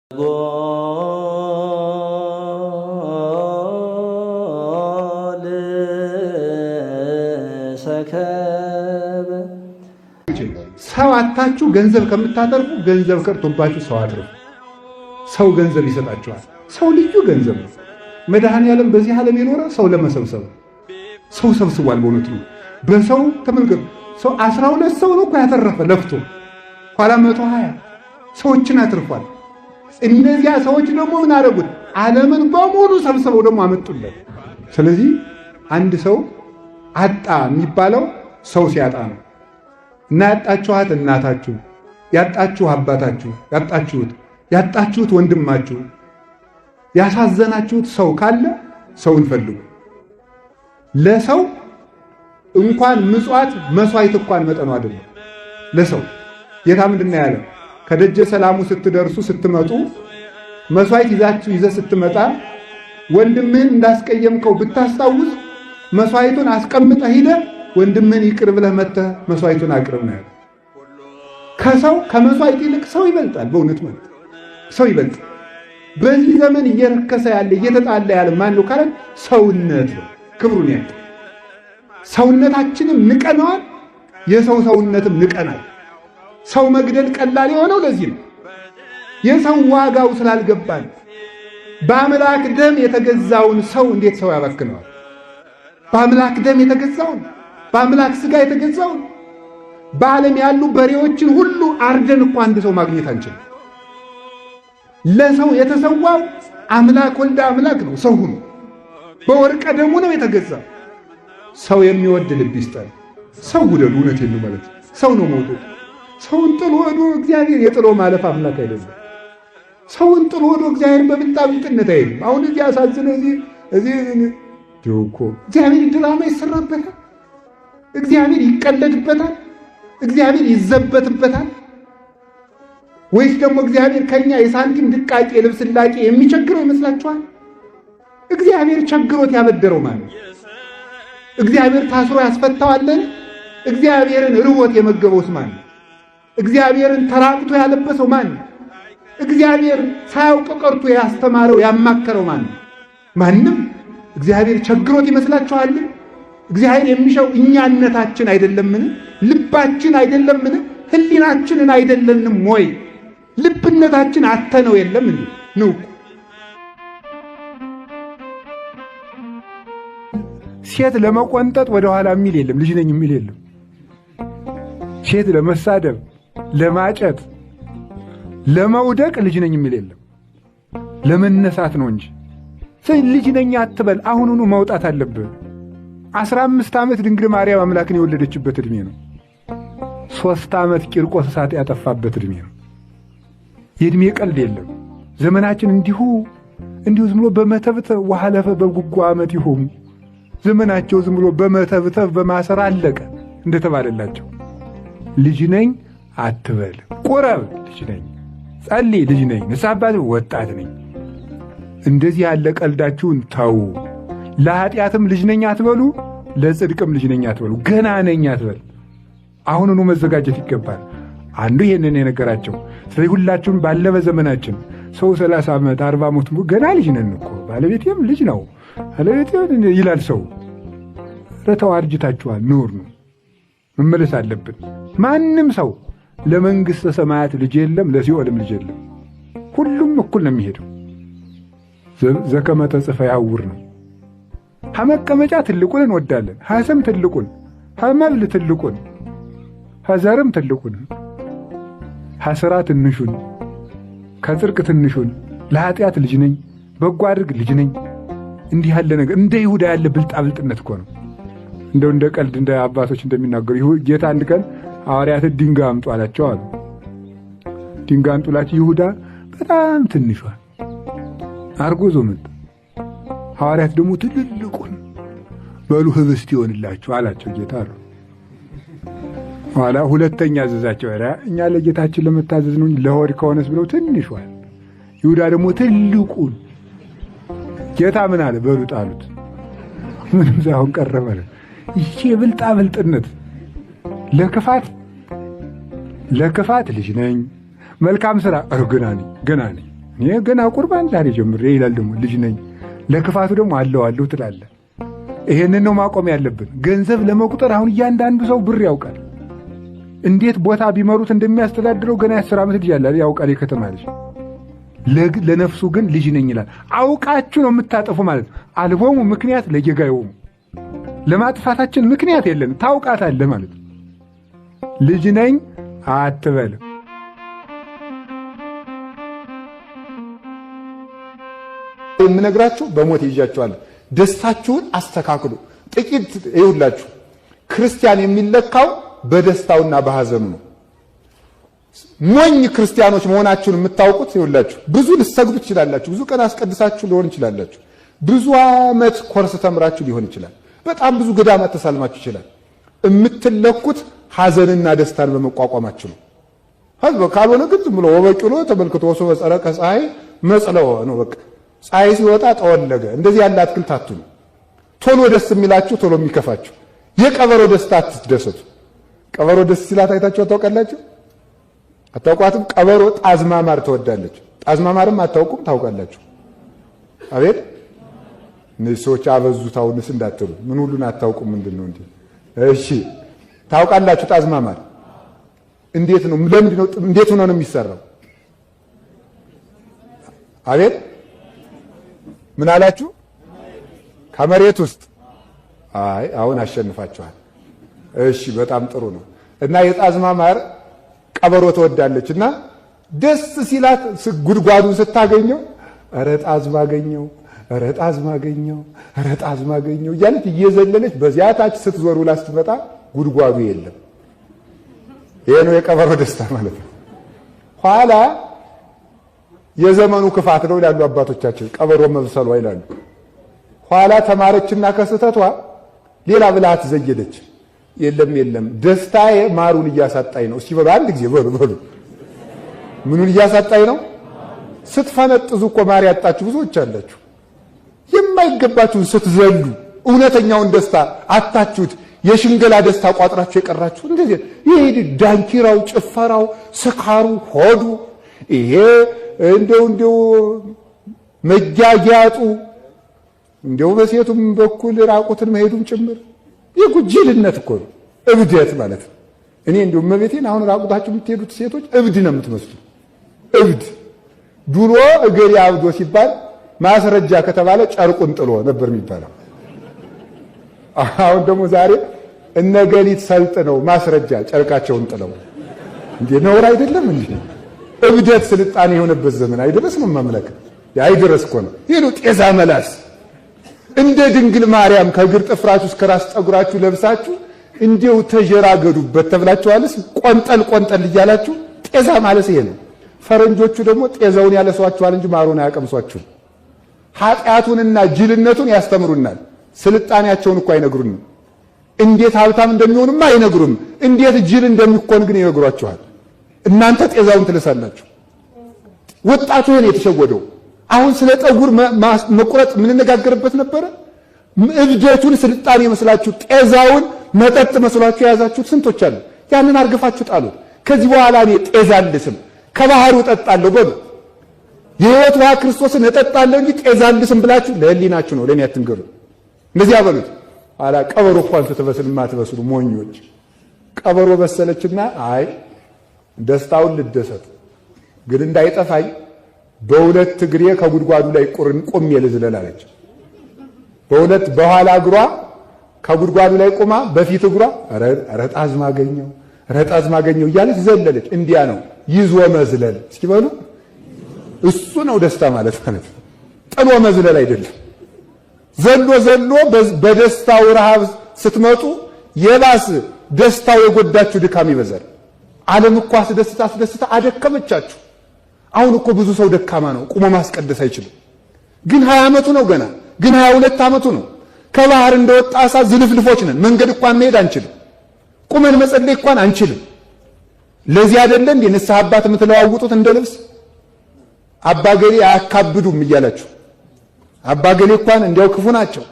ሰው አታችሁ ገንዘብ ከምታተርፉ ገንዘብ ቀርቶባችሁ ሰው አትርፉ። ሰው ገንዘብ ይሰጣችኋል። ሰው ልዩ ገንዘብ ነው። መድኃኔዓለም በዚህ ዓለም የኖረ ሰው ለመሰብሰብ ሰው ሰብስቧል። በእውነት ነው። በሰው ተመልከቱ። ሰው 12 ሰው ነው እኮ ያተረፈ ለፍቶ፣ ኋላ 120 ሰዎችን አትርፏል። እነዚያ ሰዎች ደግሞ ምን አደረጉት? ዓለምን በሙሉ ሰብስበው ደግሞ አመጡለት። ስለዚህ አንድ ሰው አጣ የሚባለው ሰው ሲያጣ ነው። እና ያጣችኋት እናታችሁ፣ ያጣችሁ አባታችሁ፣ ያጣችሁት ወንድማችሁ፣ ያሳዘናችሁት ሰው ካለ ሰውን ፈልጉ። ለሰው እንኳን ምጽዋት መስዋዕት እንኳን መጠኑ አይደለም። ለሰው ጌታ ምንድን ነው ያለው? ከደጀ ሰላሙ ስትደርሱ ስትመጡ መስዋዕት ይዘህ ስትመጣ ወንድምህን እንዳስቀየምከው ብታስታውስ መስዋዕቱን አስቀምጠህ ሂደህ ወንድምህን ይቅር ብለህ መጥተህ መስዋዕቱን አቅርብ ነው ያለው። ከሰው ከመስዋዕት ይልቅ ሰው ይበልጣል። በእውነት ማለት ሰው ይበልጣል። በዚህ ዘመን እየረከሰ ያለ እየተጣላ ያለ ማን ነው ካለን ሰውነት ነው ክብሩን ያጣ። ሰውነታችንም ንቀነዋል፣ የሰው ሰውነትም ንቀናል። ሰው መግደል ቀላል የሆነው ለዚህ ነው። የሰው ዋጋው ስላልገባን። በአምላክ ደም የተገዛውን ሰው እንዴት ሰው ያባክነዋል? በአምላክ ደም የተገዛውን፣ በአምላክ ሥጋ የተገዛውን በዓለም ያሉ በሬዎችን ሁሉ አርደን እኮ አንድ ሰው ማግኘት አንችልም። ለሰው የተሰዋው አምላክ ወልደ አምላክ ነው። ሰው ሁሉ በወርቀ ደሙ ነው የተገዛው። ሰው የሚወድ ልብ ይስጠን። ሰው ውደዱ። እውነቴን ነው ማለት ሰው ነው መውደድ። ሰውን ጥሎ ወዶ እግዚአብሔር የጥሎ ማለፍ አምላክ አይደለም። ሰውን ጥሎ ወዶ እግዚአብሔር በብልጣብልጥነት አይደለም። አሁን እዚህ አሳዝነ እዚህ እኮ እግዚአብሔር ድራማ ይሰራበታል። እግዚአብሔር ይቀለድበታል። እግዚአብሔር ይዘበትበታል። ወይስ ደግሞ እግዚአብሔር ከኛ የሳንቲም ድቃቄ የልብስ ላቄ የሚቸግረው ይመስላችኋል? እግዚአብሔር ቸግሮት ያበደረው ማለት እግዚአብሔር ታስሮ ያስፈታዋለን? እግዚአብሔርን ርቦት የመገበውስ ማን? እግዚአብሔርን ተራቅቶ ያለበሰው ማን? እግዚአብሔር ሳያውቅ ቀርቶ ያስተማረው ያማከረው ማን? ማንም። እግዚአብሔር ቸግሮት ይመስላችኋል? እግዚአብሔር የሚሻው እኛነታችን አይደለምን? ልባችን አይደለምን? ህሊናችንን አይደለንም ወይ? ልብነታችን አተነው የለም እንዴ ነው? ሴት ለመቆንጠጥ ወደ ኋላ የሚል የለም። ልጅ ነኝ የሚል የለም። ሴት ለመሳደብ፣ ለማጨት፣ ለመውደቅ ልጅ ነኝ የሚል የለም። ለመነሳት ነው እንጂ ልጅ ነኝ አትበል። አሁኑኑ መውጣት አለብህ። 15 ዓመት ድንግል ማርያም አምላክን የወለደችበት ዕድሜ ነው። 3 ዓመት ቂርቆስ እሳት ያጠፋበት ዕድሜ ነው። የዕድሜ ቀልድ የለም። ዘመናችን እንዲሁ ዝም ብሎ በመተብተብ ወሐለፈ በጉጓ ዓመት ይሆኑ ዘመናቸው ዝም ብሎ በመተብተብ በማሰር አለቀ እንደተባለላቸው። ልጅ ነኝ አትበል። ቁረብ፣ ልጅ ነኝ። ጸልይ፣ ልጅ ነኝ። ንስሐ አባት፣ ወጣት ነኝ። እንደዚህ ያለ ቀልዳችሁን ተው። ለኃጢአትም ልጅ ነኝ አትበሉ፣ ለጽድቅም ልጅ ነኝ አትበሉ። ገና ነኝ አትበል። አሁኑኑ መዘጋጀት ይገባል። አንዱ ይሄንን የነገራቸው። ስለዚህ ሁላችሁም ባለበ ዘመናችን ሰው 30 ዓመት 40 ዓመት ገና ልጅ ነን እኮ ባለቤቴም ልጅ ነው ባለቤቴም ይላል ሰው። ረተው አርጅታችኋል። ኑር ነው መመለስ አለብን። ማንም ሰው ለመንግሥተ ሰማያት ልጅ የለም፣ ለሲኦልም ልጅ የለም። ሁሉም እኩል ነው የሚሄደው። ዘከመ ተጽፈ ያውር ነው። ሐመቀመጫ ትልቁን እንወዳለን፣ ሐሰም ትልቁን፣ ሐመብል ትልቁን፣ ሐዘርም ትልቁን፣ ሐስራ ትንሹን፣ ከጽድቅ ትንሹን፣ ለኃጢአት ልጅ ነኝ፣ በጎ አድርግ ልጅ ነኝ። እንዲህ ያለ ነገር እንደ ይሁዳ ያለ ብልጣብልጥነት እኮ ነው። እንደው እንደ ቀልድ እንደ አባቶች እንደሚናገሩ ጌታ አንድ ቀን ሐዋርያትን ድንጋይ አምጡ አላቸው አሉ። ድንጋይ አምጡላቸው። ይሁዳ በጣም ትንሿን አርጎ ይዞ መጣ። ሐዋርያት ደግሞ ትልልቁን በሉ ህብስት ይሆንላችሁ አላቸው ጌታ አሉ። ኋላ ሁለተኛ አዘዛቸው። እኛ ለጌታችን ለመታዘዝ ነው ለሆድ ከሆነስ ብለው ትንሿን፣ ይሁዳ ደግሞ ትልቁን። ጌታ ምን አለ? በሉ ጣሉት። ምንም ሳይሆን ቀረበ። ይሄ ብልጣብልጥነት ለክፋት ልጅ ነኝ፣ መልካም ሥራ ገና ነኝ እኔ ገና ቁርባን ዛሬ ጀምሬ ይላል ደግሞ ልጅ ነኝ። ለክፋቱ ደግሞ አለዋለሁ ትላለህ። ይሄንን ነው ማቆም ያለብን። ገንዘብ ለመቁጠር አሁን እያንዳንዱ ሰው ብር ያውቃል። እንዴት ቦታ ቢመሩት እንደሚያስተዳድረው ገና 10 ዓመት ልጅ ያለ ያውቃል። የከተማ ልጅ ለነፍሱ ግን ልጅ ነኝ ይላል። አውቃችሁ ነው የምታጠፉ ማለት ነው። አልቦሙ ምክንያት ለጌጋዮሙ፣ ለማጥፋታችን ምክንያት የለን። ታውቃታለህ ማለት ነው። ልጅ ነኝ አትበል። የምነግራችሁ በሞት ይዣችኋለሁ። ደስታችሁን አስተካክሉ። ጥቂት ይሁላችሁ። ክርስቲያን የሚለካው በደስታውና በሐዘኑ ነው። ሞኝ ክርስቲያኖች መሆናችሁን የምታውቁት ይሁላችሁ። ብዙ ልትሰግዱ ትችላላችሁ። ብዙ ቀን አስቀድሳችሁ ሊሆን ይችላላችሁ። ብዙ ዓመት ኮርስ ተምራችሁ ሊሆን ይችላል። በጣም ብዙ ገዳማት ተሳልማችሁ ይችላል። የምትለኩት ሐዘንና ደስታን በመቋቋማችሁ ነው። ካልሆነ ግን ዝም ብሎ ወበቂሎ ተመልክቶ ወሶ በጸረቀ ፀሐይ መጽለወ ነው። በቃ ፀሐይ ሲወጣ ጠወለገ። እንደዚህ ያለ አትክልት አትሁኑ። ቶሎ ደስ የሚላችሁ ቶሎ የሚከፋችሁ። የቀበሮ ደስታ አትደሰቱ። ቀበሮ ደስ ሲላት አይታችሁ ታውቃላችሁ? አታውቋትም? ቀበሮ ጣዝማ ማር ትወዳለች። ጣዝማ ማርም አታውቁም? ታውቃላችሁ? አቤት እነዚህ ሰዎች አበዙት። አሁንስ እንዳትሉ ምን ሁሉን አታውቁም? ምንድነው እንዴ? እሺ ታውቃላችሁ? ጣዝማ ማር እንዴት ነው? ለምንድን ነው? እንዴት ሆኖ ነው የሚሰራው? አቤት ምን አላችሁ? ከመሬት ውስጥ። አይ አሁን አሸንፋችኋል። እሺ በጣም ጥሩ ነው። እና የጣዝማ ማር ቀበሮ ትወዳለች እና ደስ ሲላት ጉድጓዱን ስታገኘው ኧረ ጣዝማ አገኘው፣ ኧረ ጣዝማ አገኘው፣ ኧረ ጣዝማ አገኘው እያለች እየዘለለች በዚያ ታች ስትዞር ውላ ስትመጣ ጉድጓዱ የለም። ይሄ ነው የቀበሮ ደስታ ማለት ነው። ኋላ የዘመኑ ክፋት ነው ይላሉ አባቶቻችን፣ ቀበሮ መብሰሏ ይላሉ። ኋላ ተማረችና ከስተቷ ሌላ ብልሃት ዘየደች። የለም ደስታዬ ማሩን እያሳጣኝ ነው። እስቲ በሉ አንድ ጊዜ በሉ ምኑን እያሳጣኝ ነው? ስትፈነጥዙ እኮ ማር ያጣችሁ ብዙዎች አላችሁ። የማይገባችሁን ስትዘሉ እውነተኛውን ደስታ አጣችሁት። የሽንገላ ደስታ ቋጥራችሁ የቀራችሁ እንደዚህ ይሄ ዳንኪራው፣ ጭፈራው፣ ስካሩ፣ ሆዱ ይሄ እንደው መጃጃጡ እንደው በሴቱም በኩል ራቁትን መሄዱም ጭምር የጉጅልነት እኮ ነው። እብደት ማለት ነው። እኔ እንደው እመቤቴን አሁን ራቁታችሁ የምትሄዱት ሴቶች እብድ ነው የምትመስሉ። እብድ ድሮ እገሌ አብዶ ሲባል ማስረጃ ከተባለ ጨርቁን ጥሎ ነበር የሚባለው። አሁን ደግሞ ዛሬ እነገሊት ሰልጥነው ማስረጃ ጨርቃቸውን ጥለው እንዴ ነውር አይደለም እንዴ? እብደት ስልጣኔ የሆነበት ዘመን አይደረስ ነው ማምለክ አይደረስ እኮ ነው። ይሄ ነው ጤዛ መላስ። እንደ ድንግል ማርያም ከእግር ጥፍራችሁ እስከ ራስ ጠጉራችሁ ለብሳችሁ እንዴው ተጀራገዱበት ተብላችኋልስ። ቆንጠል እያላችሁ ጤዛ ማለት ይሄ ነው። ፈረንጆቹ ደግሞ ጤዛውን ያለሷችኋል እንጂ ማሩን አያቀምሷችሁ። ኃጢአቱንና ጅልነቱን ያስተምሩናል። ስልጣኔያቸውን እኮ አይነግሩንም። እንዴት ሀብታም እንደሚሆኑማ አይነግሩም። እንዴት ጅል እንደሚኮን ግን ይነግሯችኋል። እናንተ ጤዛውን ትልሳላችሁ። ወጣቱ ይሄን የተሸወደው አሁን ስለ ጠጉር መቁረጥ የምንነጋገርበት ነበረ። እብደቱን ስልጣኔ መስላችሁ ጤዛውን መጠጥ መስላችሁ የያዛችሁት ስንቶች አሉ። ያንን አርግፋችሁ ጣሉት። ከዚህ በኋላ እኔ ጤዛ አልስም ከባህሩ እጠጣለሁ በሉ። የሕይወት ውሃ ክርስቶስን እጠጣለሁ እንጂ ጤዛ አልስም ብላችሁ ለህሊናችሁ ነው፣ ለኔ አትንገሩ። እንደዚያ በሉት። አላ ቀበሮ እንኳን ስትበስል ማትበስሉ ሞኞች። ቀበሮ በሰለችና አይ ደስታውን ልደሰት ግን እንዳይጠፋኝ በሁለት እግሬ ከጉድጓዱ ላይ ቆሜ ልዝለል አለች። በኋላ እግሯ ከጉድጓዱ ላይ ቆማ በፊት እግሯ ኧረ ጣዝማ አገኘው እያለች ዘለለች። እንዲያ ነው ይዞ መዝለል። እስኪ በሉ እሱ ነው ደስታ ማለት ጥሎ መዝለል አይደለም። ዘሎ በደስታው ረሃብ ስትመጡ የባስ ደስታው የጎዳችሁ ድካም ይበዛል። ዓለም እኮ አስደስታ አደከመቻችሁ። አሁን እኮ ብዙ ሰው ደካማ ነው፣ ቁሞ ማስቀደስ አይችልም። ግን 20 ዓመቱ ነው ገና፣ ግን 22 ዓመቱ ነው። ከባህር እንደወጣ አሳ ዝልፍልፎች ነን። መንገድ እንኳን መሄድ አንችልም። ቁመን መጸለይ እንኳን አንችልም። ለዚህ አይደለ እንዴ ንስሐ አባት የምትለዋውጡት እንደ ልብስ? አባገሌ አያካብዱም እያላችሁ አባገሌ እንኳን እንዲያው ክፉ ናቸው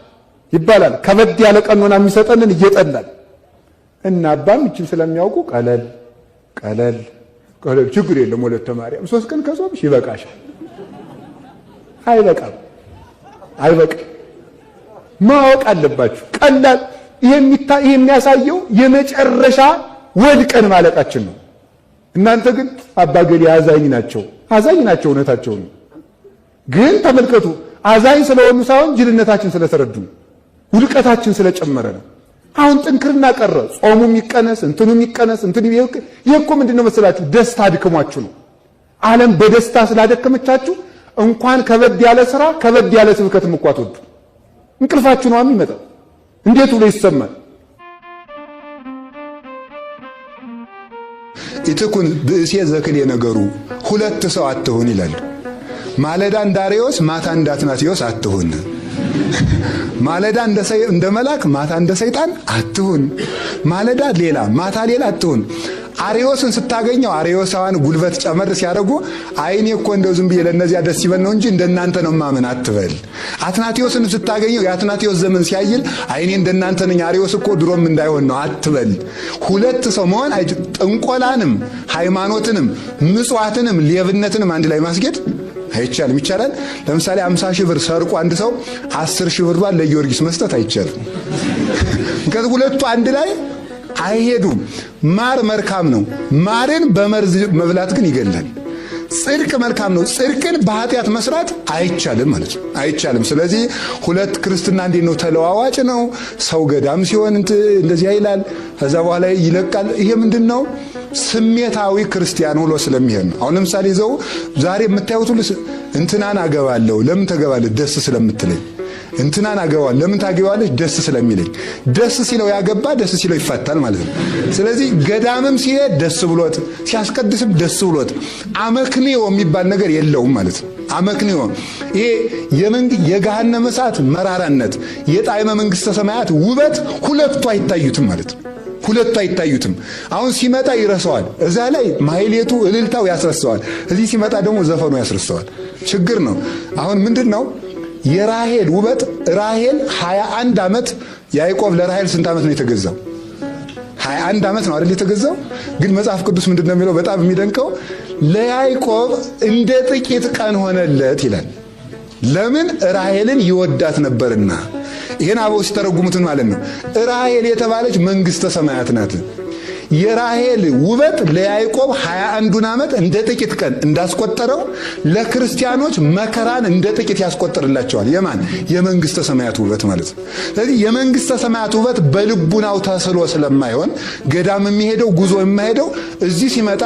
ይባላል። ከበድ ያለ ቀኖና የሚሰጠንን እየጠላል እና አባም እቺን ስለሚያውቁ ቀለል ችግር የለም ወለተ ማርያም 3 ቀን ከጾምሽ ይበቃሻል አይበቃም። ማወቅ አለባችሁ። ቀላል ይሄ የሚያሳየው የመጨረሻ ወድቀን ማለቃችን ነው። እናንተ ግን አባገሌ አዛኝ ናቸው፣ እውነታቸው ነው። ግን ተመልከቱ፣ አዛኝ ስለሆኑ ሳይሆን ጅልነታችን ስለተረዱ ውድቀታችን ስለጨመረ ነው። አሁን ጥንክርና ቀረ። ጾሙ የሚቀነስ እንትኑ የሚቀነስ እንትኑ ይሄ እኮ ምንድነው መሰላችሁ? ደስታ አድክሟችሁ ነው። ዓለም በደስታ ስላደከመቻችሁ እንኳን ከበድ ያለ ስራ ከበድ ያለ ስብከት እንኳን አትወዱ። እንቅልፋችሁ ነው የሚመጣው። እንዴት ብሎ ይሰማል? ኢትኩን ብእሴ ዘክል የነገሩ ሁለት ሰው አትሁን ይላል። ማለዳ እንደ አርዮስ ማታ እንደ አትናቴዎስ አትሁን። ማለዳ እንደ መልአክ ማታ እንደ ሰይጣን አትሁን። ማለዳ ሌላ ማታ ሌላ አትሁን። አርዮስን ስታገኘው አርዮሳውያን ጉልበት ጨመር ሲያደርጉ አይኔ እኮ እንደው ዝም ብዬ ለነዚያ ደስ ይበል ነው እንጂ እንደናንተ ነው ማመን አትበል። አትናቴዎስን ስታገኘው የአትናቴዎስ ዘመን ሲያይል አይኔ እንደናንተ ነኝ አርዮስ እኮ ድሮም እንዳይሆን ነው አትበል። ሁለት ሰው መሆን ጥንቆላንም ሃይማኖትንም ምጽዋትንም ሌብነትንም አንድ ላይ ማስጌድ አይቻልም። ይቻላል? ለምሳሌ 50 ሺህ ብር ሰርቆ አንድ ሰው 10 ሺህ ብር ለጊዮርጊስ መስጠት አይቻልም። ምክንያቱም ሁለቱ አንድ ላይ አይሄዱም። ማር መልካም ነው፣ ማርን በመርዝ መብላት ግን ይገላል። ጽድቅ መልካም ነው፣ ጽድቅን በኃጢአት መስራት አይቻልም ማለት ነው። አይቻልም። ስለዚህ ሁለት ክርስትና እንዴት ነው? ተለዋዋጭ ነው። ሰው ገዳም ሲሆን እንደዚህ ይላል፣ ከዛ በኋላ ይለቃል። ይሄ ምንድን ነው? ስሜታዊ ክርስቲያን ሆኖ ስለሚሄድ ነው። አሁን ለምሳሌ ይዘው ዛሬ የምታዩት ሁሉ እንትናን አገባለሁ። ለምን ተገባለህ? ደስ ስለምትለኝ። እንትናን አገባለሁ። ለምን ታገባለች? ደስ ስለሚለኝ። ደስ ሲለው ያገባ ደስ ሲለው ይፈታል ማለት ነው። ስለዚህ ገዳምም ሲሄድ ደስ ብሎት፣ ሲያስቀድስም ደስ ብሎት፣ አመክንዮ የሚባል ነገር የለውም ማለት ነው። አመክንዮ ይሄ የገሃነመ እሳት መራራነት፣ የጣዕመ መንግሥተ ሰማያት ውበት ሁለቱ አይታዩትም ማለት ነው። ሁለቱ አይታዩትም። አሁን ሲመጣ ይረሳዋል። እዛ ላይ ማህሌቱ እልልታው ያስረሳዋል። እዚህ ሲመጣ ደግሞ ዘፈኑ ያስረሳዋል። ችግር ነው። አሁን ምንድን ነው የራሔል ውበት? ራሔል 21 ዓመት ያዕቆብ ለራሔል ስንት ዓመት ነው የተገዛው? 21 ዓመት ነው አይደል የተገዛው? ግን መጽሐፍ ቅዱስ ምንድን ነው የሚለው? በጣም የሚደንቀው ለያዕቆብ እንደ ጥቂት ቀን ሆነለት ይላል። ለምን? ራሔልን ይወዳት ነበርና። ይሄን አበው ሲተረጉሙት ማለት ነው ራሔል የተባለች መንግሥተ ሰማያት ናት። የራሔል ውበት ለያዕቆብ 21 ዓመት እንደ ጥቂት ቀን እንዳስቆጠረው ለክርስቲያኖች መከራን እንደ ጥቂት ያስቆጥርላቸዋል። የማን? የመንግሥተ ሰማያት ውበት ማለት ነው። ስለዚህ የመንግሥተ ሰማያት ውበት በልቡናው ተስሎ ስለማይሆን ገዳም የሚሄደው ጉዞ የማይሄደው እዚህ ሲመጣ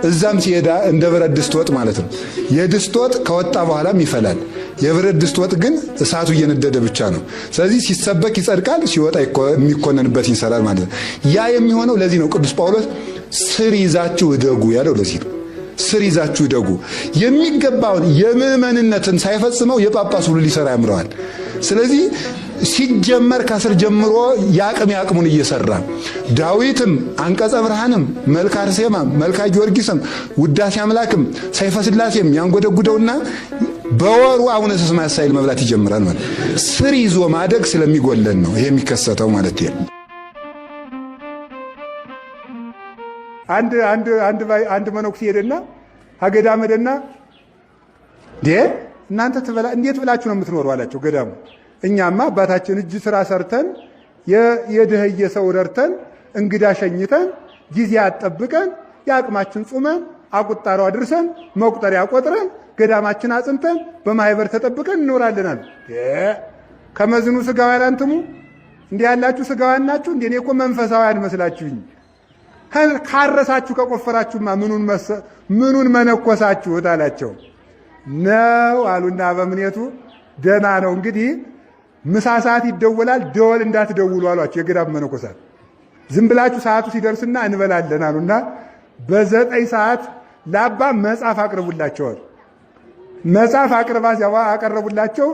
እዛም ሲሄዳ እንደ ብረት ድስት ወጥ ማለት ነው። የድስት ወጥ ከወጣ በኋላም ይፈላል። የብረት ድስት ወጥ ግን እሳቱ እየነደደ ብቻ ነው። ስለዚህ ሲሰበክ ይጸድቃል፣ ሲወጣ የሚኮነንበት ይሰራል ማለት ነው። ያ የሚሆነው ለዚህ ነው ቅዱስ ጳውሎስ ስር ይዛችሁ እደጉ ያለው ለዚህ ነው። ስር ይዛችሁ እደጉ። የሚገባውን የምዕመንነትን ሳይፈጽመው የጳጳስ ሁሉ ሊሰራ ያምረዋል። ስለዚህ ሲጀመር ከስር ጀምሮ ያቅሙን እየሰራ ዳዊትም አንቀጸ ብርሃንም መልካ አርሴማም መልካ ጊዮርጊስም ውዳሴ አምላክም ሰይፈ ሥላሴም ያንጎደጉደውና በወሩ አቡነ ዘበሰማያት ሳይል መብላት ይጀምራል ማለት። ስር ይዞ ማደግ ስለሚጎለን ነው ይሄ የሚከሰተው ማለት ነው። አንድ መነኩሴ ሄደና ሀገዳም ሄደና እናንተ እንዴት ብላችሁ ነው የምትኖሩ አላቸው። ገዳሙ እኛማ አባታችን እጅ ስራ ሰርተን የድህየ ሰው ረድተን እንግዳ ሸኝተን ጊዜ አጠብቀን የአቅማችን ጾመን አቁጣራው አድርሰን መቁጠሪያ ቆጥረን ገዳማችን አጽንተን በማህበር ተጠብቀን እንኖራለናል። ከመዝኑ ስጋውያን አንትሙ እንዲህ ያላችሁ ስጋውያን ናችሁ እንዴ? እኔ እኮ መንፈሳውያን መስላችሁኝ። ካረሳችሁ ከቆፈራችሁማ ምኑን መነኮሳችሁት አላቸው። ነው አሉና በምኔቱ ደና ነው እንግዲህ ምሳ ሰዓት ይደወላል፣ ደወል እንዳትደውሉ አሏቸው የገዳም መነኮሳት። ዝም ብላችሁ ሰዓቱ ሲደርስና እንበላለን አሉና በ9 ሰዓት ለአባ መጽሐፍ አቅርቡላቸዋል። መጽሐፍ አቀረቡላቸው።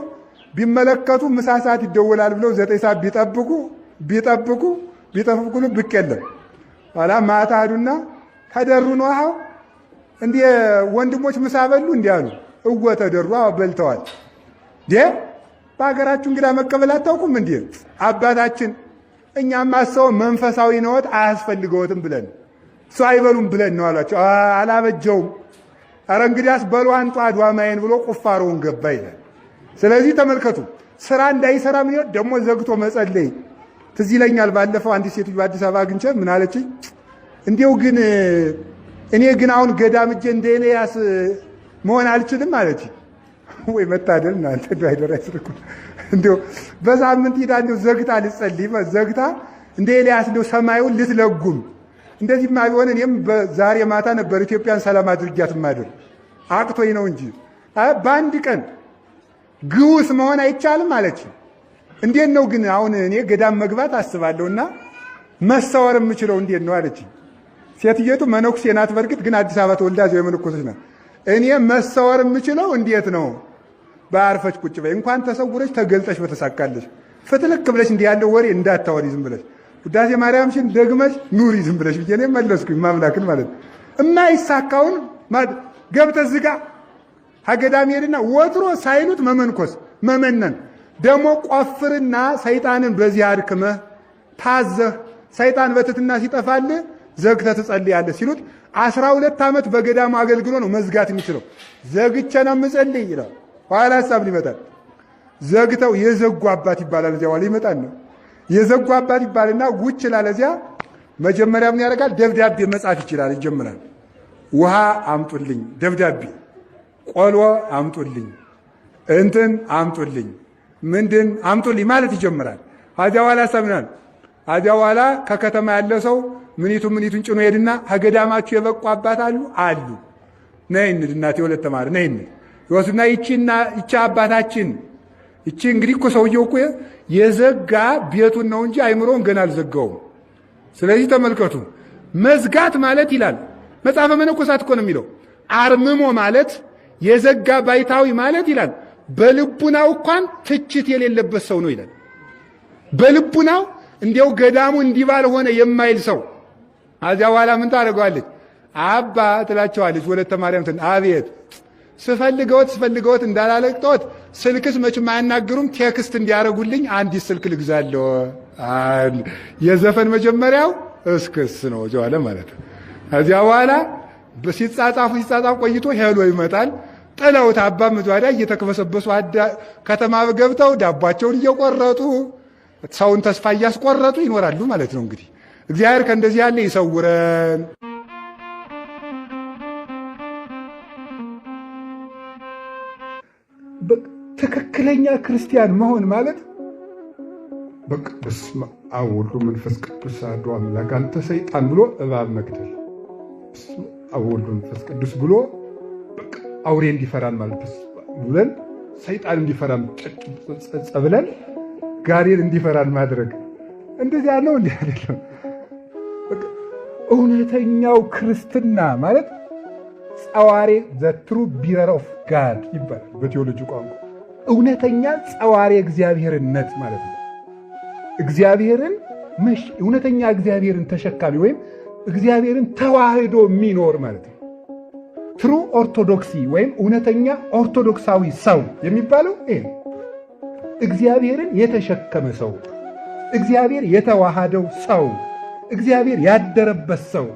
ቢመለከቱ ምሳ ሰዓት ይደወላል ብለው 9 ሰዓት ቢጠብቁ ብቅ የለም። ኋላ ማታ ሄዱና ተደሩ ነው አው እንዴ ወንድሞች ምሳ በሉ እንዴ አሉ። እወ ተደሩ በልተዋል። በሀገራችሁ እንግዳ መቀበል አታውቁም እንዴ? አባታችን እኛማ ሰው መንፈሳዊ ነዎት አያስፈልገዎትም ብለን ሰው አይበሉም ብለን ነው አሏቸው። አላበጀውም። ኧረ እንግዲያስ በሉ አንጡ አድዋማዬን ብሎ ቁፋሮውን ገባ ይላል። ስለዚህ ተመልከቱ፣ ስራ እንዳይሰራ ምን ይሆን ደግሞ ዘግቶ መጸለይ። ትዝ ይለኛል ባለፈው አንዲት ሴት በአዲስ አበባ አግኝቼ ምን አለችኝ? እንዲያው ግን እኔ ግን አሁን ገዳም እጄ እንደ ኤልያስ መሆን አልችልም አለች። ወይ መታደል እናንተ እንደው አይደረስልኩ እንደው በሳምንት ሄዳ እንደው ዘግታ ልጸልይ ዘግታ እንደ ኤልያስ እንደው ሰማዩን ልትለጉም እንደዚህማ ቢሆን እኔም ዛሬ ማታ ነበር ኢትዮጵያን ሰላም አድርጊያት ማድር አቅቶኝ ነው እንጂ በአንድ ቀን ግውስ መሆን አይቻልም አለች። እንዴት ነው ግን አሁን እኔ ገዳም መግባት አስባለሁና መሰወር የምችለው እንዴት ነው አለች። ሴትየቱ መነኩሴ ናት። በርግጥ ግን አዲስ አበባ ተወልዳ እዚያው የመነኮሰች ናት። እኔ መሰወር የምችለው እንዴት ነው? በአርፈች ቁጭ በይ። እንኳን ተሰውረሽ ተገልጠሽ በተሳካለሽ ፍትልክ ብለሽ እንዲህ ያለው ወሬ እንዳታወሪ ዝም ብለሽ ውዳሴ ማርያምሽን ደግመሽ ኑሪ ዝም ብለሽ ብዬ እኔ መለስኩኝ። ማምላክን ማለት ነው። እማይሳካውን ገብተህ ዝጋ ሀገዳም ሄድና ወትሮ ሳይሉት መመንኮስ መመነን ደግሞ ቆፍርና ሰይጣንን በዚህ አድክመህ ታዘህ ሰይጣን በትትና ሲጠፋልህ ዘግተህ ትጸልያለህ ሲሉት 12 ዓመት በገዳሙ አገልግሎ ነው መዝጋት የሚችለው። ዘግቼ ነው የምጸልይ ይላል። ኋላ ሐሳብ ሊመጣል። ዘግተው የዘጉ አባት ይባላል። እዚያ ኋላ ይመጣል ነው የዘጉ አባት ይባልና ጉች ላለ እዚያ መጀመሪያ ምን ያደርጋል? ደብዳቤ መጻፍ ይችላል። ይጀምራል። ውሃ አምጡልኝ፣ ደብዳቤ ቆሎ አምጡልኝ፣ እንትን አምጡልኝ፣ ምንድን አምጡልኝ ማለት ይጀምራል። አዚያ ኋላ ሰምናል። አዚያ ኋላ ከከተማ ያለ ሰው ምኒቱን ጭኖ ሄድና ከገዳማችሁ የበቁ አባት አሉ ነይ እንሂድ እናቴ ወለተ ማርያም ነይ እንሂድ ይወስዱና ይቺ አባታችን ይቺ እንግዲህ እኮ ሰውየው እኮ የዘጋ ቤቱን ነው እንጂ አይምሮን ገና አልዘጋውም። ስለዚህ ተመልከቱ፣ መዝጋት ማለት ይላል መጽሐፈ መነኮሳት እኮ ነው የሚለው አርምሞ ማለት የዘጋ ባይታዊ ማለት ይላል በልቡናው እንኳን ትችት የሌለበት ሰው ነው ይላል። በልቡናው እንዲያው ገዳሙ እንዲህ ባልሆነ የማይል ሰው አዚያ በኋላ ምን ታደርገዋለች? አባ ትላቸዋለች ወለተ ማርያም አቤት ስፈልገውት እንዳላለቅጦት ስልክስ መቼም አያናግሩም ቴክስት እንዲያደርጉልኝ አንዲት ስልክ ልግዛለሁ። የዘፈን መጀመሪያው እስክስ ነው ጀዋለ ማለት ነው። ከዚያ በኋላ ሲጻጻፉ ቆይቶ ሄሎ ይመጣል። ጥለውት አባ ምዟዳ እየተከበሰበሱ ከተማ ገብተው ዳቧቸውን እየቆረጡ ሰውን ተስፋ እያስቆረጡ ይኖራሉ ማለት ነው። እንግዲህ እግዚአብሔር ከእንደዚህ ያለ ይሰውረን። ትክክለኛ ክርስቲያን መሆን ማለት በቃ በስመ አብ ወወልድ ወመንፈስ ቅዱስ አሐዱ አምላክ አንተ ሰይጣን ብሎ እባብ መግደል፣ በስመ አብ ወወልድ ወመንፈስ ቅዱስ ብሎ በቃ አውሬ እንዲፈራን ማለት ብለን ሰይጣን እንዲፈራን ጸጸ ብለን ጋኔን እንዲፈራን ማድረግ እንደዚያ ነው። እንዲህ አይደለም። በቃ እውነተኛው ክርስትና ማለት ጸዋሬ ዘ ትሩ ቢረር ኦፍ ጋድ ይባላል በቴዎሎጂ ቋንቋ። እውነተኛ ጸዋሬ እግዚአብሔርነት ማለት ነው። እውነተኛ እግዚአብሔርን ተሸካሚ ወይም እግዚአብሔርን ተዋህዶ የሚኖር ማለት ነው። ትሩ ኦርቶዶክሲ ወይም እውነተኛ ኦርቶዶክሳዊ ሰው የሚባለው ይሄ እግዚአብሔርን የተሸከመ ሰው፣ እግዚአብሔር የተዋሃደው ሰው፣ እግዚአብሔር ያደረበት ሰው፣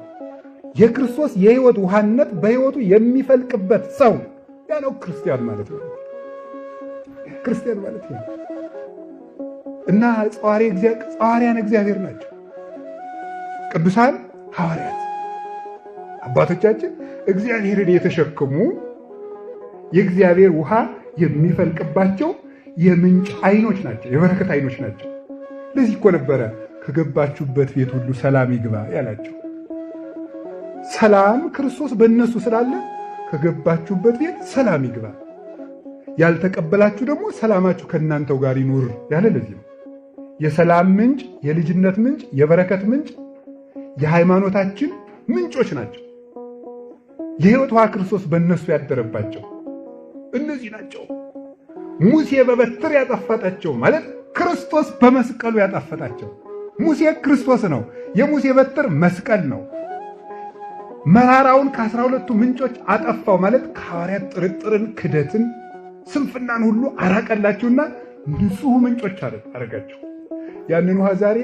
የክርስቶስ የሕይወት ውሃነት በሕይወቱ የሚፈልቅበት ሰው ያ ነው ክርስቲያን ማለት ነው። ክርስቲያን ማለት ነው እና ጸዋርያን እግዚአብሔር ናቸው ቅዱሳን ሐዋርያት አባቶቻችን እግዚአብሔርን የተሸከሙ የእግዚአብሔር ውሃ የሚፈልቅባቸው የምንጭ አይኖች ናቸው፣ የበረከት አይኖች ናቸው። ለዚህ እኮ ነበረ ከገባችሁበት ቤት ሁሉ ሰላም ይግባ ያላቸው። ሰላም ክርስቶስ በእነሱ ስላለ ከገባችሁበት ቤት ሰላም ይግባ፣ ያልተቀበላችሁ ደግሞ ሰላማችሁ ከእናንተው ጋር ይኑር ያለ ለዚህ ነው። የሰላም ምንጭ፣ የልጅነት ምንጭ፣ የበረከት ምንጭ፣ የሃይማኖታችን ምንጮች ናቸው። የሕይወት ውሃ ክርስቶስ በእነሱ ያደረባቸው እነዚህ ናቸው። ሙሴ በበትር ያጣፈጣቸው ማለት ክርስቶስ በመስቀሉ ያጣፈጣቸው። ሙሴ ክርስቶስ ነው። የሙሴ በትር መስቀል ነው። መራራውን ከ12ቱ ምንጮች አጠፋው ማለት ከሐዋርያት ጥርጥርን፣ ክደትን፣ ስንፍናን ሁሉ አራቀላችሁና ንጹሕ ምንጮች አረጋቸው። ያንን ውሃ ዛሬ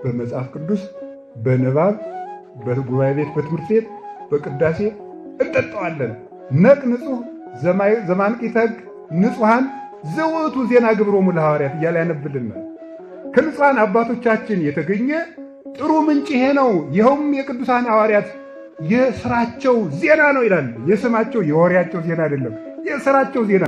በመጽሐፍ ቅዱስ በንባብ በጉባኤ ቤት በትምህርት ቤት በቅዳሴ እንጠጣዋለን። ነቅ ንጹሕ ዘማንቂተ ሕግ ንጹሐን ዘውቱ ዜና ግብሮሙ ለሐዋርያት እያለ ያነብልናል። ከንጹሐን አባቶቻችን የተገኘ ጥሩ ምንጭ ይሄ ነው። ይኸውም የቅዱሳን ሐዋርያት የሥራቸው ዜና ነው ይላል። የስማቸው የወሬያቸው ዜና አይደለም፣ የሥራቸው ዜና